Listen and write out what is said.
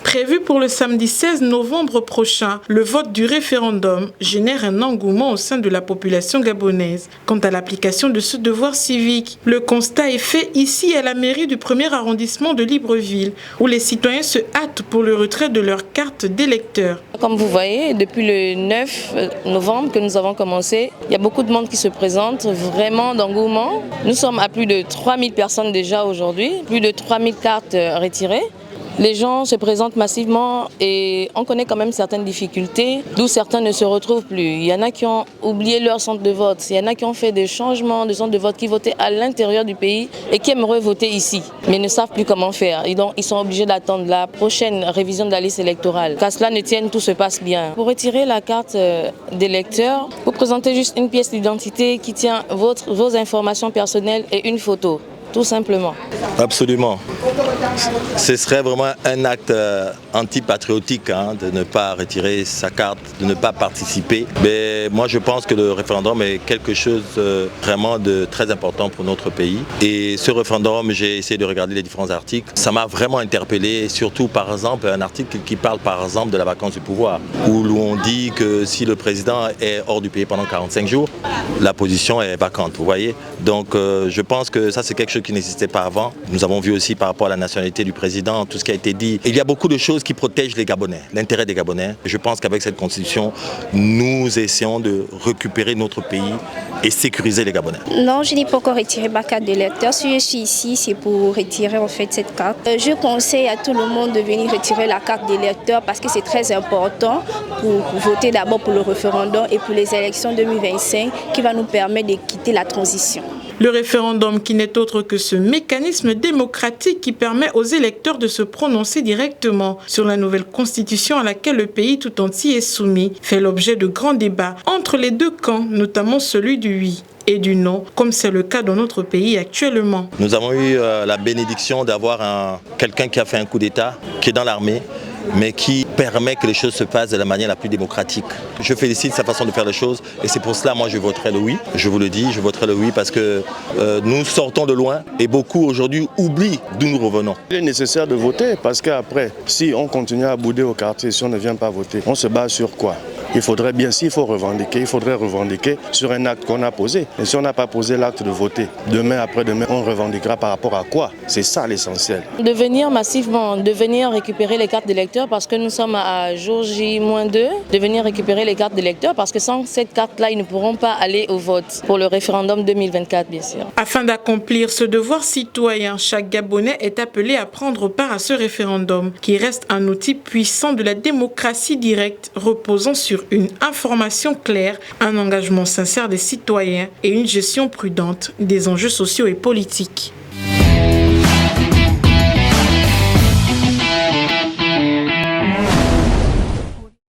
Prévu pour le samedi 16 novembre prochain, le vote du référendum génère un engouement au sein de la population gabonaise. Quant à l'application de ce devoir civique, le constat est fait ici à la mairie du 1er arrondissement de Libreville, où les citoyens se hâtent pour le retrait de leur carte d'électeur. Comme vous voyez, depuis le 9 novembre que nous avons commencé, il y a beaucoup de monde qui se présente, vraiment d'engouement. Nous sommes à plus de 3000 personnes déjà aujourd'hui, plus de 3000 cartes retirées. Les gens se présentent massivement et on connaît quand même certaines difficultés, d'où certains ne se retrouvent plus. Il y en a qui ont oublié leur centre de vote, il y en a qui ont fait des changements de centre de vote, qui votaient à l'intérieur du pays et qui aimeraient voter ici, mais ne savent plus comment faire. Et donc, ils sont obligés d'attendre la prochaine révision de la liste électorale. Qu'à cela ne tienne, tout se passe bien. Pour retirer la carte d'électeur, vous présentez juste une pièce d'identité qui tient vos informations personnelles et une photo. Tout simplement. Absolument. Ce serait vraiment un acte antipatriotique de ne pas retirer sa carte, de ne pas participer. Mais moi je pense que le référendum est quelque chose vraiment de très important pour notre pays. Et ce référendum, j'ai essayé de regarder les différents articles. Ça m'a vraiment interpellé, surtout par exemple un article qui parle par exemple de la vacance du pouvoir, où on dit que si le président est hors du pays pendant 45 jours, la position est vacante, vous voyez. Donc je pense que ça c'est quelque chose qui n'existait pas avant. Nous avons vu aussi par rapport à la nationalité du président, tout ce qui a été dit. Il y a beaucoup de choses qui protègent les Gabonais, l'intérêt des Gabonais. Je pense qu'avec cette constitution, nous essayons de récupérer notre pays et sécuriser les Gabonais. Non, je n'ai pas encore retiré ma carte d'électeur. Si je suis ici, c'est pour retirer en fait cette carte. Je conseille à tout le monde de venir retirer la carte d'électeur parce que c'est très important pour voter d'abord pour le référendum et pour les élections 2025 qui va nous permettre de quitter la transition. Le référendum, qui n'est autre que ce mécanisme démocratique qui permet aux électeurs de se prononcer directement sur la nouvelle constitution à laquelle le pays tout entier est soumis, fait l'objet de grands débats entre les deux camps, notamment celui du oui et du non, comme c'est le cas dans notre pays actuellement. Nous avons eu la bénédiction d'avoir quelqu'un qui a fait un coup d'État, qui est dans l'armée, mais qui permet que les choses se passent de la manière la plus démocratique. Je félicite sa façon de faire les choses et c'est pour cela moi je voterai le oui. Je vous le dis, je voterai le oui parce que nous sortons de loin et beaucoup aujourd'hui oublient d'où nous revenons. Il est nécessaire de voter parce qu'après, si on continue à bouder au quartier, si on ne vient pas voter, on se base sur quoi ? Il faudrait bien, s'il faut revendiquer, il faudrait revendiquer sur un acte qu'on a posé. Et si on n'a pas posé l'acte de voter, demain, après-demain, on revendiquera par rapport à quoi? C'est ça l'essentiel. De venir massivement, de venir récupérer les cartes d'électeurs parce que nous sommes à jour J-2, de venir récupérer les cartes d'électeurs parce que sans cette carte-là, ils ne pourront pas aller au vote pour le référendum 2024, bien sûr. Afin d'accomplir ce devoir citoyen, chaque Gabonais est appelé à prendre part à ce référendum, qui reste un outil puissant de la démocratie directe, reposant sur une information claire, un engagement sincère des citoyens et une gestion prudente des enjeux sociaux et politiques.